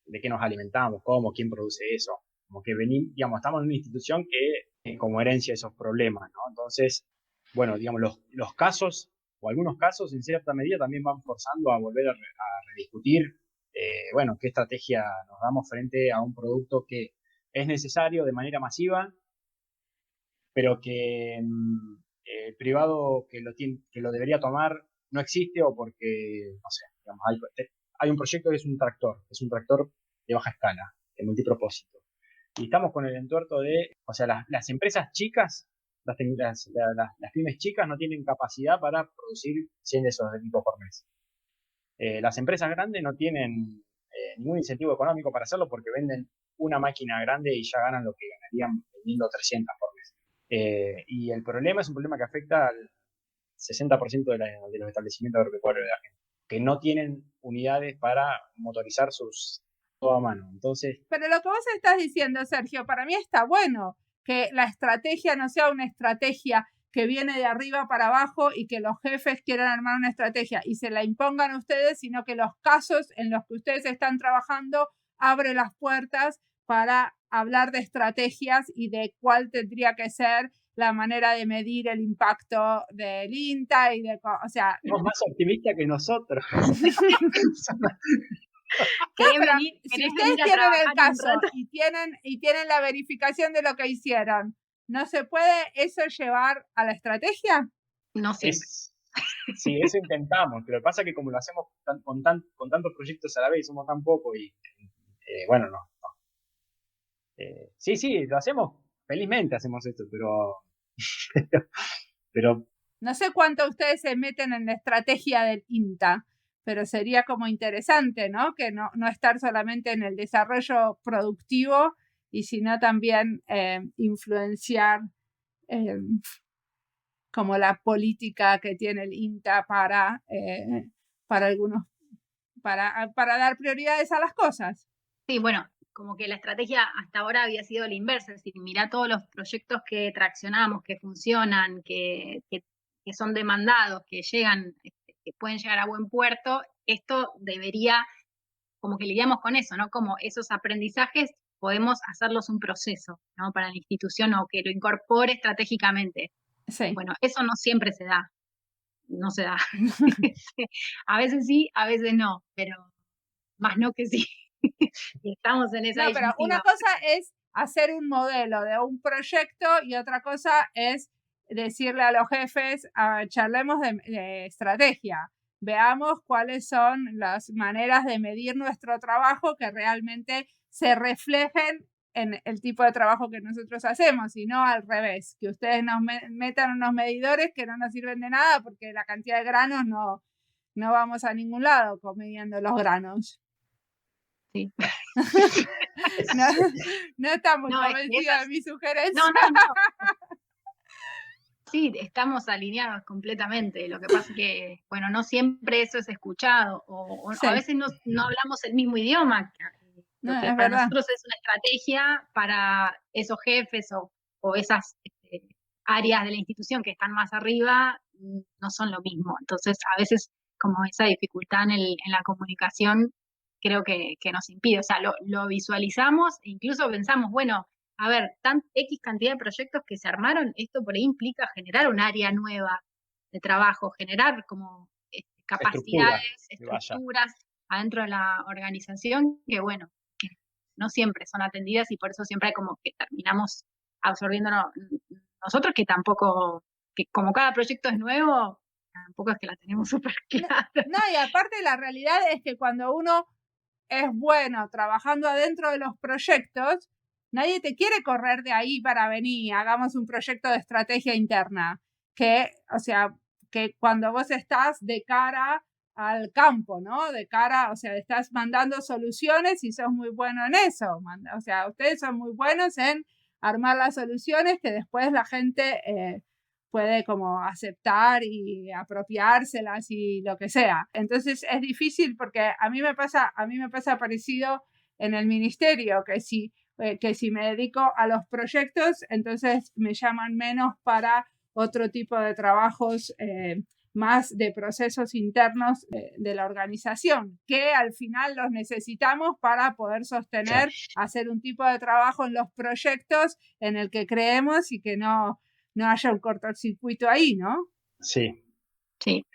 de qué nos alimentamos, cómo, quién produce eso, como que digamos, estamos en una institución que como herencia esos problemas, ¿no? Entonces, bueno, digamos, los casos, o algunos casos, en cierta medida, también van forzando a volver a rediscutir bueno, qué estrategia nos damos frente a un producto que es necesario de manera masiva, pero que el privado que lo debería tomar no existe o porque, no sé, digamos, hay un proyecto que es un tractor de baja escala, de multipropósito. Y estamos con el entuerto o sea, las empresas chicas, las pymes chicas no tienen capacidad para producir 100 de esos equipos por mes. Las empresas grandes no tienen ningún incentivo económico para hacerlo porque venden una máquina grande y ya ganan lo que ganarían vendiendo 300 por mes. Y el problema es un problema que afecta al 60% de los establecimientos agropecuarios de la gente, que no tienen unidades para motorizar todo a mano. Entonces, pero lo que vos estás diciendo, Sergio, para mí está bueno que la estrategia no sea una estrategia que viene de arriba para abajo y que los jefes quieran armar una estrategia y se la impongan a ustedes, sino que los casos en los que ustedes están trabajando abren las puertas para hablar de estrategias y de cuál tendría que ser la manera de medir el impacto del INTA y o sea... Somos más optimistas que nosotros. Si ustedes tienen el caso y tienen la verificación de lo que hicieron, ¿no se puede eso llevar a la estrategia? No sé. Sí, eso intentamos, pero pasa que como lo hacemos con tantos proyectos a la vez y somos tan pocos y bueno, no. Sí, lo hacemos, felizmente hacemos esto, pero... No sé cuánto ustedes se meten en la estrategia del INTA, pero sería como interesante, ¿no? Que no estar solamente en el desarrollo productivo y sino también influenciar como la política que tiene el INTA para algunos, para dar prioridades a las cosas. Sí, bueno, como que la estrategia hasta ahora había sido la inversa, es decir, mirá todos los proyectos que traccionamos, que funcionan, que son demandados, que llegan, que pueden llegar a buen puerto, esto debería, como que lidiamos con eso, ¿no? Como esos aprendizajes podemos hacerlos un proceso, ¿no? Para la institución o que lo incorpore estratégicamente. Sí. Bueno, eso no siempre se da, no se da. A veces sí, a veces no, pero más no que sí. Y estamos en esa pero una cosa es hacer un modelo de un proyecto y otra cosa es decirle a los jefes, charlemos de estrategia, veamos cuáles son las maneras de medir nuestro trabajo que realmente se reflejen en el tipo de trabajo que nosotros hacemos y no al revés, que ustedes nos metan unos medidores que no nos sirven de nada porque la cantidad de granos no vamos a ningún lado midiendo los granos. Sí. no estamos convencidos de mi sugerencia. No. Sí, estamos alineados completamente. Lo que pasa es que, bueno, no siempre eso es escuchado o Sí. a veces no hablamos el mismo idioma. Lo que para nosotros es una estrategia, para esos jefes o esas áreas de la institución que están más arriba no son lo mismo. Entonces, a veces como esa dificultad en la comunicación creo que nos impide. O sea, lo visualizamos e incluso pensamos, bueno, a ver, X cantidad de proyectos que se armaron, esto por ahí implica generar un área nueva de trabajo, generar como Estructura, capacidades, que vaya. estructuras adentro de la organización que, bueno, que no siempre son atendidas y por eso siempre hay como que terminamos absorbiéndonos nosotros, que tampoco, que como cada proyecto es nuevo, tampoco es que la tenemos súper clara. No, y aparte la realidad es que cuando uno es bueno trabajando adentro de los proyectos, nadie te quiere correr de ahí para venir, hagamos un proyecto de estrategia interna, que, o sea, que cuando vos estás de cara al campo, ¿no? De cara, o sea, estás mandando soluciones y sos muy bueno en eso. O sea, ustedes son muy buenos en armar las soluciones que después la gente puede como aceptar y apropiárselas y lo que sea. Entonces es difícil porque a mí me pasa parecido en el ministerio, que si me dedico a los proyectos, entonces me llaman menos para otro tipo de trabajos más de procesos internos de la organización, que al final los necesitamos para poder sostener, hacer un tipo de trabajo en los proyectos en el que creemos y que no haya un cortocircuito ahí, ¿no? Sí. Sí.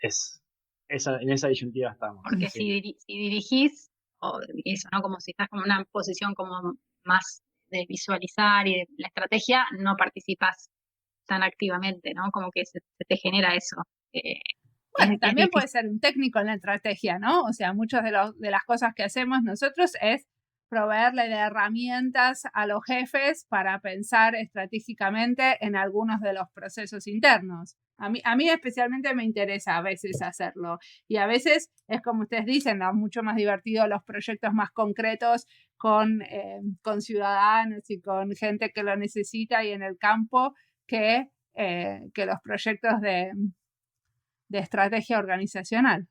En esa disyuntiva estamos. Porque sí. si dirigís, o eso, ¿no? Como si estás como en una posición como más de visualizar y de la estrategia, no participas tan activamente, ¿no? Como que se te genera eso. Bueno, también puede ser un técnico en la estrategia, ¿no? O sea, muchas de las cosas que hacemos nosotros es proveerle de herramientas a los jefes para pensar estratégicamente en algunos de los procesos internos. A mí especialmente me interesa a veces hacerlo. Y a veces es como ustedes dicen, ¿no? Mucho más divertido los proyectos más concretos con ciudadanos y con gente que lo necesita y en el campo que los proyectos de estrategia organizacional.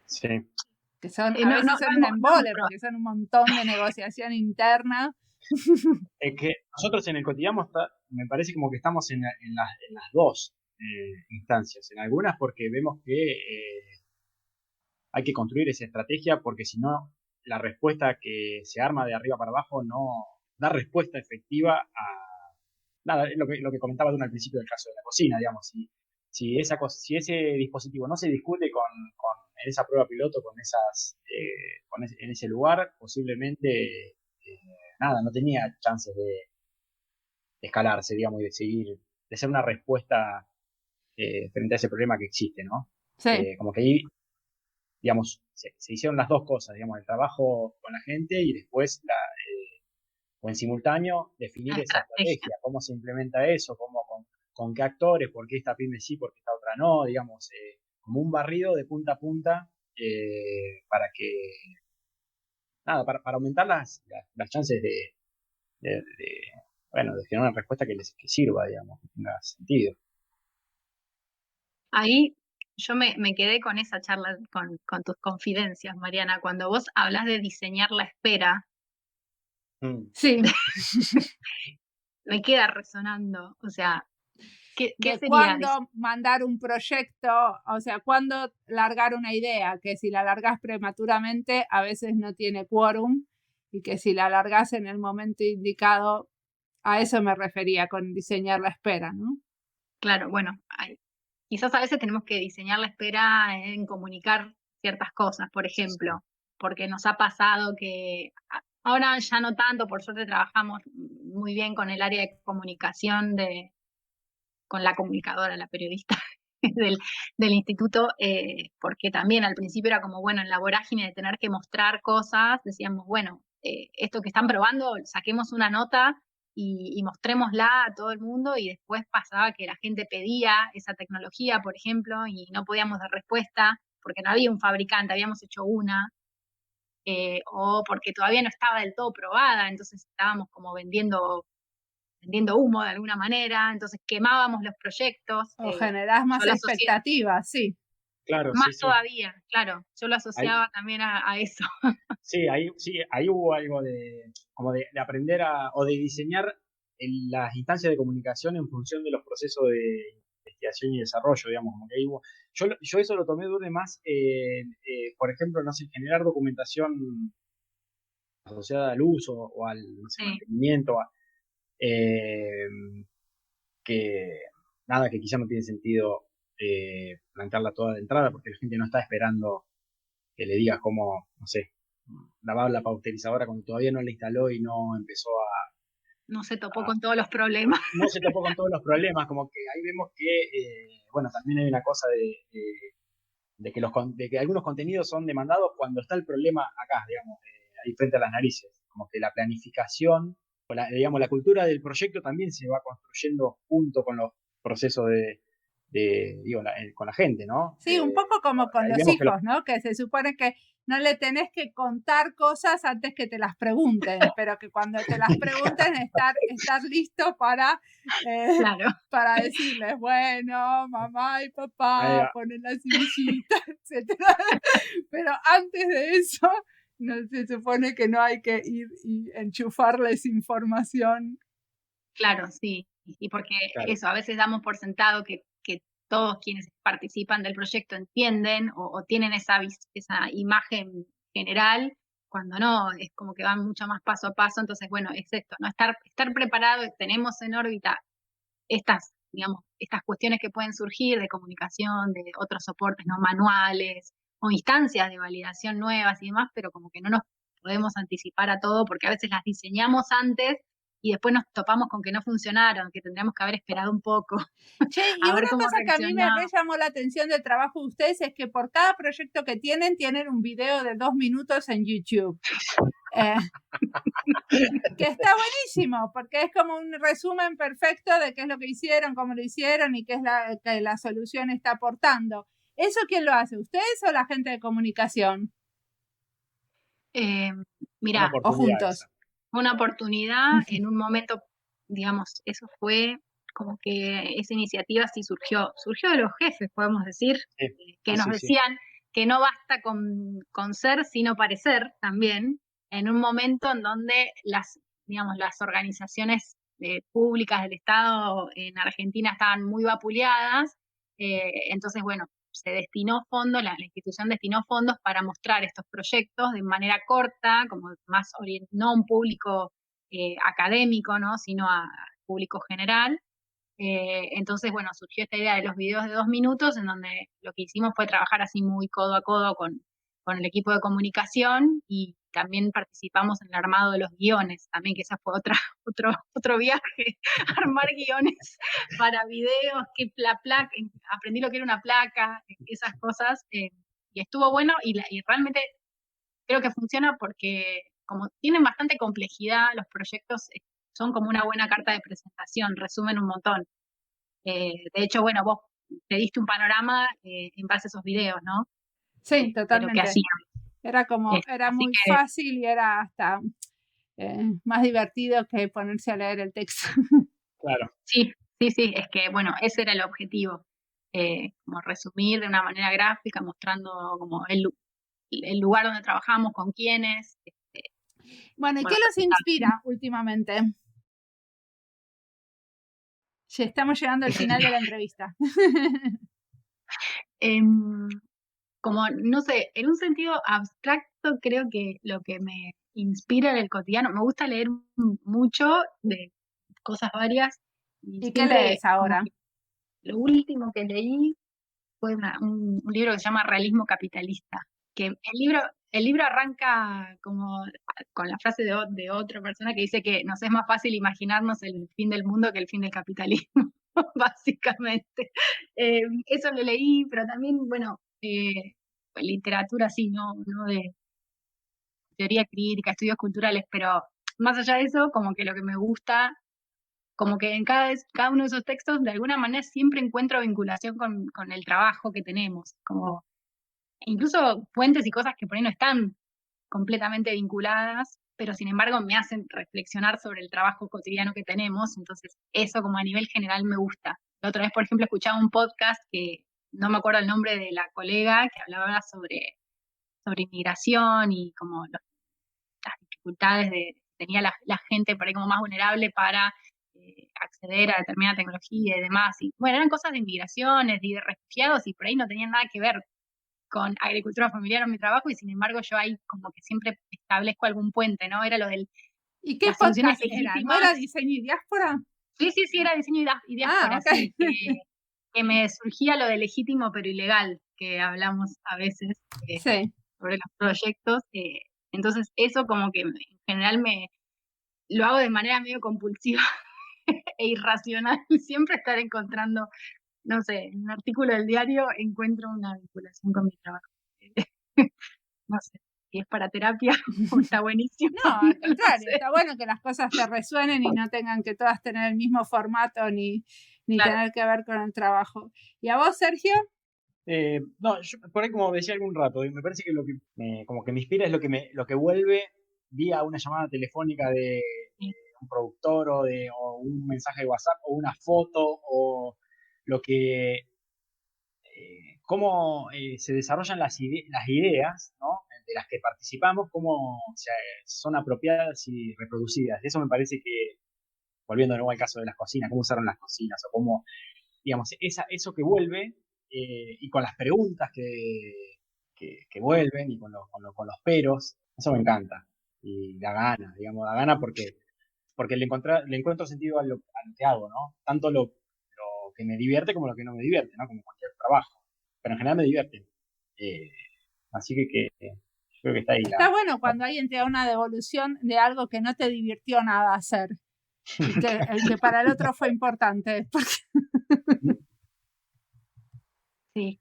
Sí. Que son, a veces son un embole, porque son un montón de negociación interna. Es que nosotros en el cotidiano me parece como que estamos en las dos instancias. En algunas porque vemos que hay que construir esa estrategia porque si no, la respuesta que se arma de arriba para abajo no da respuesta efectiva a nada, es lo que comentaba tú al principio del caso de la cocina, digamos. Si ese dispositivo no se discute en esa prueba piloto, en ese lugar, posiblemente nada, no tenía chances de escalarse, digamos, y de seguir, de ser una respuesta frente a ese problema que existe, ¿no? Sí. Como que ahí, digamos, se hicieron las dos cosas, digamos, el trabajo con la gente y después o en simultáneo definir esa estrategia, cómo se implementa eso, con qué actores, por qué esta pyme sí, por qué esta otra no, digamos, como un barrido de punta a punta para que, nada, para aumentar las chances bueno, de generar una respuesta que sirva, digamos, que tenga sentido. Ahí yo me quedé con esa charla, con tus confidencias, Mariana, cuando vos hablas de diseñar la espera. Sí. Me queda resonando, o sea, ¿qué sería? ¿Cuándo mandar un proyecto? O sea, ¿cuándo largar una idea? Que si la largas prematuramente, a veces no tiene quórum, y que si la largas en el momento indicado, a eso me refería con diseñar la espera, ¿no? Claro, bueno, quizás a veces tenemos que diseñar la espera en comunicar ciertas cosas, por ejemplo, porque nos ha pasado que ahora ya no tanto, por suerte trabajamos muy bien con el área de comunicación con la comunicadora, la periodista del instituto, porque también al principio era como, bueno, en la vorágine de tener que mostrar cosas, decíamos, bueno, esto que están probando, saquemos una nota y mostrémosla a todo el mundo, y después pasaba que la gente pedía esa tecnología, por ejemplo, y no podíamos dar respuesta porque no había un fabricante, habíamos hecho una, o porque todavía no estaba del todo probada, entonces estábamos como vendiendo humo de alguna manera, entonces quemábamos los proyectos. O generás más expectativas, sí. Claro, más sí. todavía, claro, yo lo asociaba también a eso. Sí, ahí hubo algo como de aprender o de diseñar las instancias de comunicación en función de los procesos de investigación y desarrollo, digamos, como que ahí hubo, yo eso lo tomé de más, por ejemplo, no sé, generar documentación asociada al uso o al, no sé, Sí. mantenimiento, que nada, que quizá no tiene sentido plantearla toda de entrada porque la gente no está esperando que le digas cómo, no sé, lavar la pausterizadora cuando todavía no la instaló y no empezó No se topó con todos los problemas. no se topó con todos los problemas, como que ahí vemos que, bueno, también hay una cosa de que algunos contenidos son demandados cuando está el problema acá, digamos, ahí frente a las narices, como que la planificación, o digamos, la cultura del proyecto también se va construyendo junto con los procesos digo, con la gente, ¿no? Sí, un poco como con Ahí los vemos que hijos, ¿no? Que se supone que no le tenés que contar cosas antes que te las pregunten, pero que cuando te las pregunten estar listo Claro. para decirles, bueno, mamá y ahí papá va. ponen la sillita, etcétera. Pero antes de eso, no se supone que no hay que ir y enchufarles información. Claro, sí. Y porque Claro. eso, a veces damos por sentado que todos quienes participan del proyecto entienden o tienen esa imagen general, cuando no, es como que van mucho más paso a paso. Entonces, bueno, es esto, ¿no? Estar preparado, tenemos en órbita digamos, estas cuestiones que pueden surgir de comunicación, de otros soportes no manuales o instancias de validación nuevas y demás, pero como que no nos podemos anticipar a todo porque a veces las diseñamos antes y después nos topamos con que no funcionaron, que tendríamos que haber esperado un poco. Che, y a ver una cómo cosa que a mí me reaccionaba. llamó la atención del trabajo de ustedes es que por cada proyecto que tienen un video de 2 minutos en YouTube. Que está buenísimo, porque es como un resumen perfecto de qué es lo que hicieron, cómo lo hicieron y qué es que la solución está aportando. ¿Eso quién lo hace? ¿Ustedes o la gente de comunicación? Una Mirá, ¿O oportunidad juntos? esa. una oportunidad en un momento, digamos, eso fue como que esa iniciativa sí surgió de los jefes, podemos decir, que nos Sí. decían que no basta con ser, sino parecer también, en un momento en donde digamos, las organizaciones públicas del Estado en Argentina estaban muy vapuleadas, entonces, bueno, se destinó fondos, la institución destinó fondos para mostrar estos proyectos de manera corta, como más no a un público académico, ¿no? Sino a público general. Entonces, bueno, surgió esta idea de los videos de 2 minutos, en donde lo que hicimos fue trabajar así muy codo a codo con el equipo de comunicación y también participamos en el armado de los guiones, también que esa fue otro viaje, armar guiones para videos, que aprendí lo que era una placa, esas cosas, y estuvo bueno y realmente creo que funciona porque como tienen bastante complejidad, los proyectos son como una buena carta de presentación, resumen un montón. De hecho, bueno, vos te diste un panorama en base a esos videos, ¿no? Sí, De lo que totalmente. hacían. Era Así muy que fácil y era hasta más divertido que ponerse a leer el texto. Claro. sí, es que, bueno, ese era el objetivo. Como resumir de una manera gráfica, mostrando como el lugar donde trabajamos, con quiénes. Bueno, ¿y qué Bueno, los inspira últimamente? Ya estamos llegando al final de la entrevista. como, no sé, en un sentido abstracto, creo que lo que me inspira en el cotidiano, me gusta leer mucho de cosas varias y ¿Y qué siempre lees como ahora? que lo último que leí fue un libro que se llama Realismo Capitalista, que el libro arranca como con la frase de otra persona que dice que nos es más fácil imaginarnos el fin del mundo que el fin del capitalismo, básicamente. Eso lo leí, pero también, bueno, literatura así, no de teoría crítica, estudios culturales, pero más allá de eso, como que lo que me gusta, como que en cada uno de esos textos, de alguna manera siempre encuentro vinculación con el trabajo que tenemos, como incluso fuentes y cosas que por ahí no están completamente vinculadas, pero sin embargo me hacen reflexionar sobre el trabajo cotidiano que tenemos, entonces eso como a nivel general me gusta. La otra vez, por ejemplo, escuchaba un podcast que no me acuerdo el nombre de la colega, que hablaba sobre inmigración y como las dificultades tenía la gente por ahí como más vulnerable para acceder a determinada tecnología y demás. Y bueno, eran cosas de inmigraciones y de refugiados y por ahí no tenían nada que ver con agricultura familiar en mi trabajo y sin embargo yo ahí como que siempre establezco algún puente, ¿no? Era lo del... ¿Y qué las soluciones podcast era? ¿No legítimas. era diseño y diáspora? Sí, era diseño y diáspora, okay. Sí, que me surgía lo de legítimo pero ilegal, que hablamos a veces sí. sobre los proyectos. Entonces eso como que en general lo hago de manera medio compulsiva e irracional. Siempre estar encontrando, no sé, en un artículo del diario encuentro una vinculación con mi trabajo. No sé, si es para terapia, está buenísimo. No, al contrario, no sé. Está bueno que las cosas te resuenen y no tengan que todas tener el mismo formato ni claro. tener que ver con el trabajo. ¿Y a vos, Sergio? No, yo por ahí como decía algún rato, me parece que lo que como que me inspira es lo que vuelve vía una llamada telefónica de un productor o un mensaje de WhatsApp o una foto o lo que cómo se desarrollan las ideas, ¿no? De las que participamos, cómo son apropiadas y reproducidas. Eso me parece que, volviendo de nuevo al caso de las cocinas, cómo usaron las cocinas o cómo, digamos, eso que vuelve y con las preguntas que vuelven y con los peros, eso me encanta y da gana porque le encuentro sentido a lo que hago, ¿no? Tanto lo que me divierte como lo que no me divierte, ¿no? Como cualquier trabajo, pero en general me divierte. Así que creo que está ahí. Está bueno cuando alguien te da una devolución de algo que no te divirtió nada hacer. Que para el otro fue importante. Sí.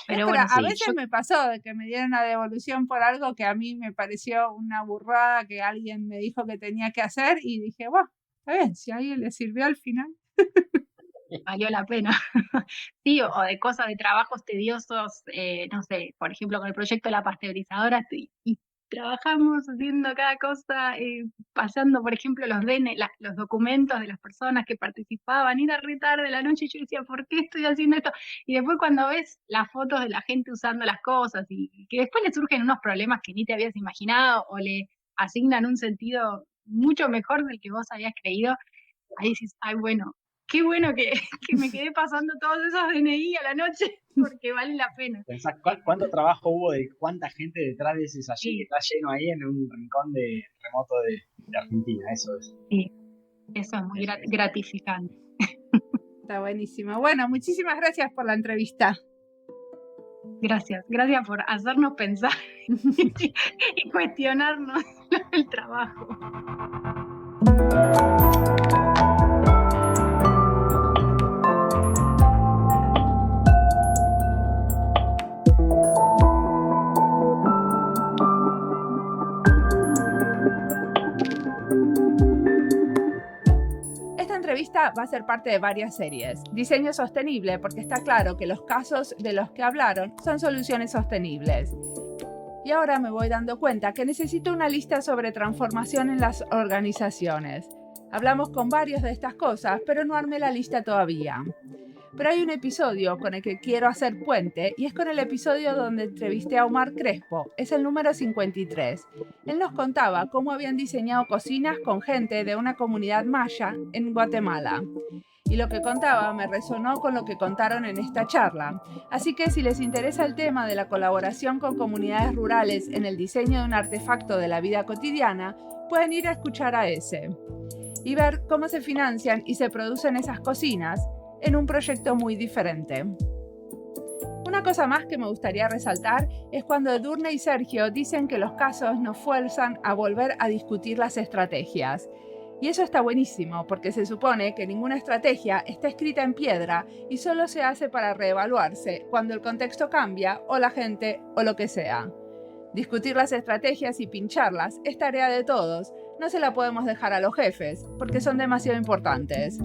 Pero bueno, a veces me pasó de que me dieron una devolución por algo que a mí me pareció una burrada que alguien me dijo que tenía que hacer y dije, bueno, está bien, si a alguien le sirvió al final. Valió la pena. Sí, o de cosas de trabajos tediosos, no sé, por ejemplo, con el proyecto de la pasteurizadora, y trabajamos haciendo cada cosa, pasando, por ejemplo, los documentos de las personas que participaban, era re tarde de la noche, y yo decía, ¿por qué estoy haciendo esto? Y después cuando ves las fotos de la gente usando las cosas, y que después le surgen unos problemas que ni te habías imaginado, o le asignan un sentido mucho mejor del que vos habías creído, ahí dices, ay, bueno, qué bueno que me quedé pasando todos esos DNI a la noche, porque vale la pena. Pensá, ¿cuánto trabajo hubo de cuánta gente detrás de ese sallín que está lleno ahí en un rincón remoto de Argentina? Eso es. Sí, eso es muy gratificante. Está buenísimo. Bueno, muchísimas gracias por la entrevista. Gracias por hacernos pensar y cuestionarnos el trabajo. Esta va a ser parte de varias series. Diseño sostenible, porque está claro que los casos de los que hablaron son soluciones sostenibles. Y ahora me voy dando cuenta que necesito una lista sobre transformación en las organizaciones. Hablamos con varios de estas cosas, pero no armé la lista todavía. Pero hay un episodio con el que quiero hacer puente y es con el episodio donde entrevisté a Omar Crespo, es el número 53. Él nos contaba cómo habían diseñado cocinas con gente de una comunidad maya en Guatemala. Y lo que contaba me resonó con lo que contaron en esta charla. Así que si les interesa el tema de la colaboración con comunidades rurales en el diseño de un artefacto de la vida cotidiana, pueden ir a escuchar a ese y ver cómo se financian y se producen esas cocinas en un proyecto muy diferente. Una cosa más que me gustaría resaltar es cuando Edurne y Sergio dicen que los casos nos fuerzan a volver a discutir las estrategias. Y eso está buenísimo, porque se supone que ninguna estrategia está escrita en piedra y solo se hace para reevaluarse cuando el contexto cambia o la gente o lo que sea. Discutir las estrategias y pincharlas es tarea de todos, no se la podemos dejar a los jefes, porque son demasiado importantes.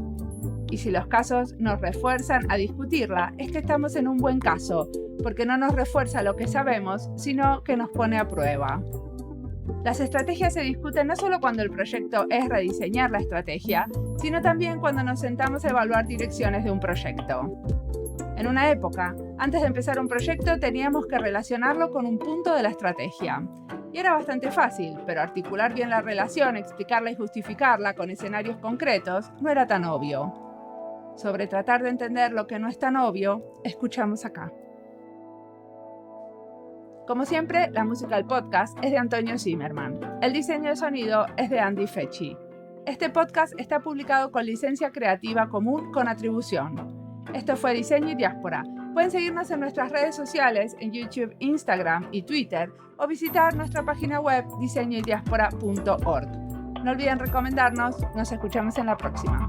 Y si los casos nos refuerzan a discutirla, es que estamos en un buen caso, porque no nos refuerza lo que sabemos, sino que nos pone a prueba. Las estrategias se discuten no solo cuando el proyecto es rediseñar la estrategia, sino también cuando nos sentamos a evaluar direcciones de un proyecto. En una época, antes de empezar un proyecto, teníamos que relacionarlo con un punto de la estrategia. Y era bastante fácil, pero articular bien la relación, explicarla y justificarla con escenarios concretos no era tan obvio. sobre tratar de entender lo que no es tan obvio, escuchamos acá. Como siempre, la música del podcast es de Antonio Zimmerman. El diseño de sonido es de Andy Fechi. Este podcast está publicado con licencia creativa común con atribución. Esto fue Diseño y Diáspora. Pueden seguirnos en nuestras redes sociales, en YouTube, Instagram y Twitter, o visitar nuestra página web diseñoydiaspora.org. No olviden recomendarnos. Nos escuchamos en la próxima.